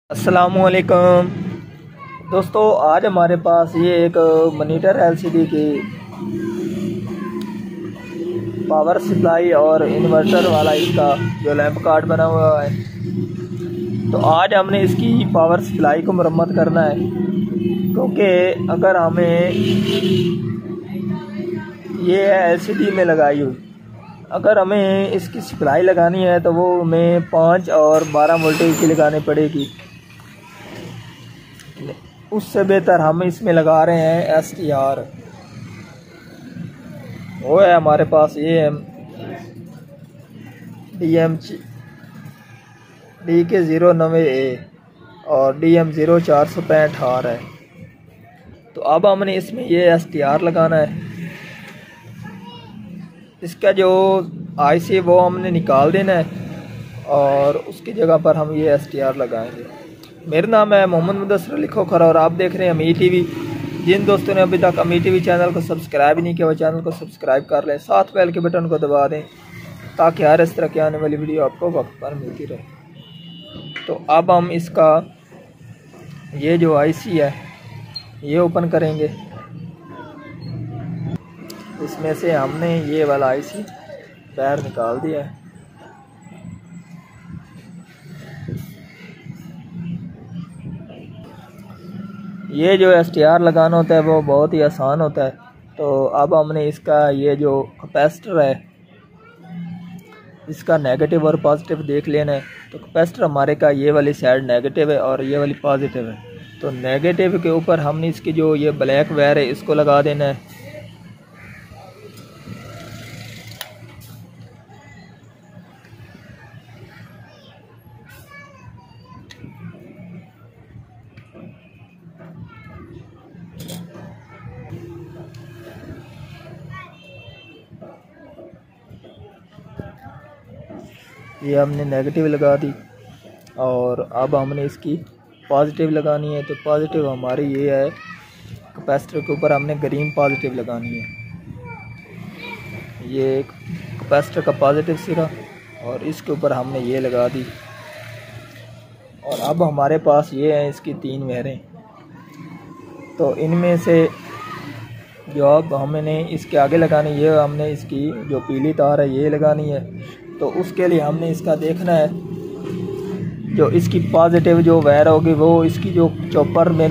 अस्सलामुअलैकुम दोस्तों, आज हमारे पास ये एक मॉनिटर एलसीडी की पावर सप्लाई और इन्वर्टर वाला इसका जो लैंप कार्ड बना हुआ है। तो आज हमने इसकी पावर सप्लाई को मरम्मत करना है, क्योंकि अगर हमें ये है एलसीडी में लगाई हुई, अगर हमें इसकी सप्लाई लगानी है तो वो हमें 5 और 12 वोल्टेज की लगानी पड़ेगी। उससे बेहतर हम इसमें लगा रहे हैं STR। वो है हमारे पास ये DK09A और DM0465R है। तो अब हमने इसमें ये STR लगाना है। इसका जो IC है वो हमने निकाल देना है और उसकी जगह पर हम ये STR लगाएंगे। मेरा नाम है मोहम्मद मुदस्सिर अली खोखर और आप देख रहे हैं अमीर टीवी। जिन दोस्तों ने अभी तक अमीर टीवी चैनल को सब्सक्राइब नहीं किया वो चैनल को सब्सक्राइब कर लें, साथ बेल के बटन को दबा दें ताकि हर इस तरह की आने वाली वीडियो आपको वक्त पर मिलती रहे। तो अब हम इसका ये जो IC है ये ओपन करेंगे। इसमें से हमने ये वाला IC बाहर निकाल दिया है। ये जो STR लगाना होता है वो बहुत ही आसान होता है। तो अब हमने इसका ये जो कैपेसिटर है इसका नेगेटिव और पॉजिटिव देख लेना है। तो कैपेसिटर हमारे का ये वाली साइड नेगेटिव है और ये वाली पॉजिटिव है। तो नेगेटिव के ऊपर हमने इसकी जो ये ब्लैक वायर है इसको लगा देना है। ये हमने नेगेटिव लगा दी और अब हमने इसकी पॉजिटिव लगानी है। तो पॉजिटिव हमारी ये है, कैपेसिटर के ऊपर हमने ग्रीन पॉजिटिव लगानी है। ये कैपेसिटर का पॉजिटिव सिरा और इसके ऊपर हमने ये लगा दी। और अब हमारे पास ये हैं इसकी 3 वायरें। तो इनमें से जो अब हमने इसके आगे लगानी है, ये हमने इसकी जो पीली तार है ये लगानी है। तो उसके लिए हमने इसका देखना है जो इसकी पॉजिटिव जो वायर होगी वो इसकी जो चॉपर में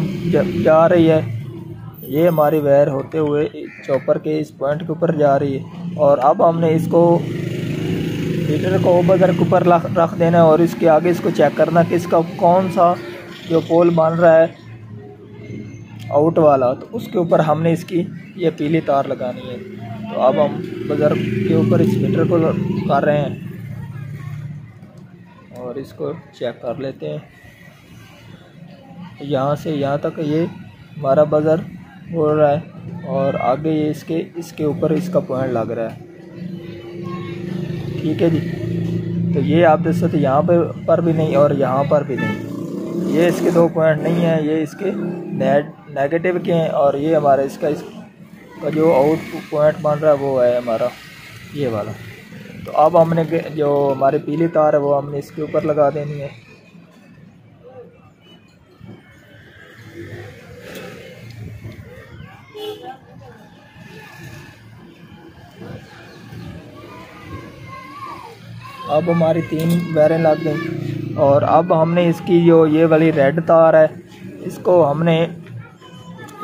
जा रही है, ये हमारी वायर होते हुए चॉपर के इस पॉइंट के ऊपर जा रही है। और अब हमने इसको हीटर को बजर के ऊपर रख देना है और इसके आगे इसको चेक करना कि इसका कौन सा जो पोल बन रहा है आउट वाला, तो उसके ऊपर हमने इसकी ये पीली तार लगानी है। तो अब हम बजर के ऊपर इस मीटर को कर रहे हैं और इसको चेक कर लेते हैं। यहाँ से यहाँ तक ये हमारा बजर बोल रहा है और आगे ये इसके ऊपर इसका पॉइंट लग रहा है। ठीक है जी। तो ये आप देख सकते यहाँ पर भी नहीं और यहाँ पर भी नहीं, ये इसके 2 पॉइंट नहीं है, ये इसके नेगेटिव के हैं और ये हमारा इसका जो आउट पॉइंट बन रहा है वो है हमारा ये वाला। तो अब हमने जो हमारी पीली तार है वो हमने इसके ऊपर लगा देनी है। अब हमारी 3 वायरें लग गई और अब हमने इसकी जो ये वाली रेड तार है इसको हमने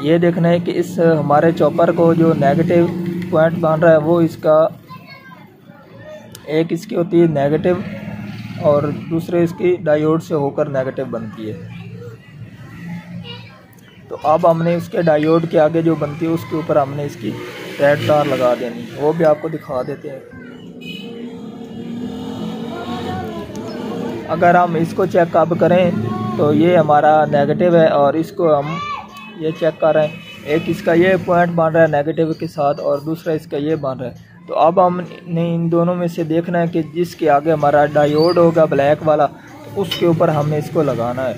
ये देखना है कि इस हमारे चॉपर को जो नेगेटिव पॉइंट बन रहा है वो इसका एक इसकी होती है नेगेटिव और दूसरे इसकी डायोड से होकर नेगेटिव बनती है। तो अब हमने उसके डायोड के आगे जो बनती है उसके ऊपर हमने इसकी रेड तार लगा देनी, वो भी आपको दिखा देते हैं। अगर हम इसको चेक अब करें तो ये हमारा नेगेटिव है और इसको हम ये चेक कर रहे हैं, एक इसका ये पॉइंट बन रहा है नेगेटिव के साथ और दूसरा इसका ये बन रहा है। तो अब हमने इन दोनों में से देखना है कि जिसके आगे हमारा डायोड होगा ब्लैक वाला तो उसके ऊपर हमने इसको लगाना है।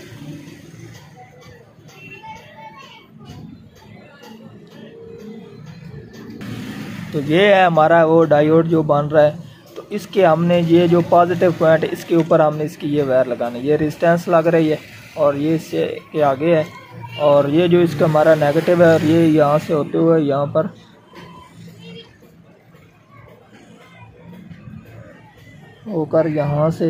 तो ये है हमारा वो डायोड जो बन रहा है। तो तो इसके हमने ये जो पॉजिटिव पॉइंट है इसके ऊपर हमने इसकी ये वायर लगाना है। ये रेजिस्टेंस लग रही है और ये इससे के आगे है, और ये जो इसका हमारा नेगेटिव है और ये यहाँ से होते हुए यहाँ पर होकर यहाँ से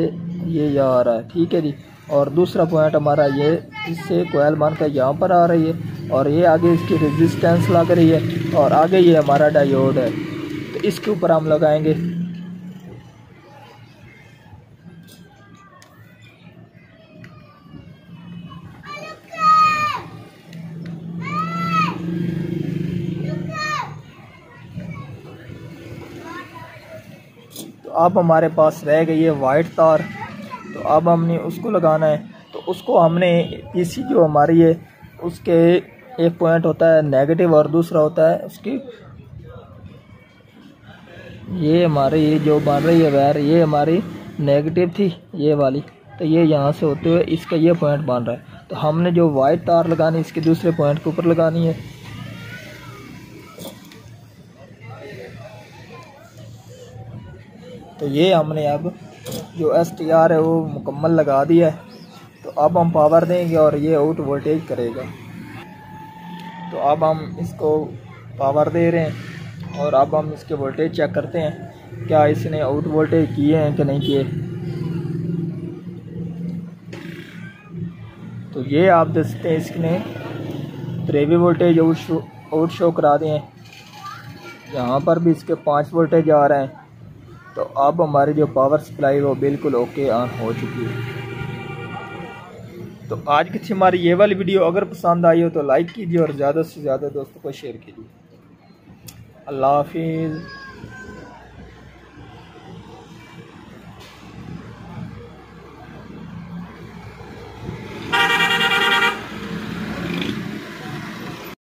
ये आ रहा है। ठीक है जी। और दूसरा पॉइंट हमारा ये इससे कोयल बनकर यहाँ पर आ रही है और ये आगे इसकी रेजिस्टेंस लग रही है और आगे ये हमारा डायोड है, तो इसके ऊपर हम लगाएंगे। तो अब हमारे पास रह गई है वाइट तार, तो अब हमने उसको लगाना है। तो उसको हमने पीसी जो हमारी है उसके एक पॉइंट होता है नेगेटिव और दूसरा होता है उसकी, ये हमारे ये जो बन रही है वायर ये हमारी नेगेटिव थी ये वाली, तो ये यहाँ से होते हुए इसका ये पॉइंट बन रहा है। तो हमने जो वाइट तार लगानी इसके दूसरे पॉइंट के ऊपर लगानी है। तो ये हमने अब जो STR है वो मुकम्मल लगा दिया है। तो अब हम पावर देंगे और ये आउट वोल्टेज करेगा। तो अब हम इसको पावर दे रहे हैं और अब हम इसके वोल्टेज चेक करते हैं क्या इसने आउट वोल्टेज किए हैं कि नहीं किए। तो ये आप देख सकते हैं इसने 3 वोल्टेज आउट शो करा दिए हैं, यहाँ पर भी इसके 5 वोल्टेज आ रहे हैं। तो अब हमारी जो पावर सप्लाई वो बिल्कुल ओके ऑन हो चुकी है। तो आज की हमारी ये वाली वीडियो अगर पसंद आई हो तो लाइक कीजिए और ज़्यादा से ज़्यादा दोस्तों को शेयर कीजिए। अल्लाह हाफिज़।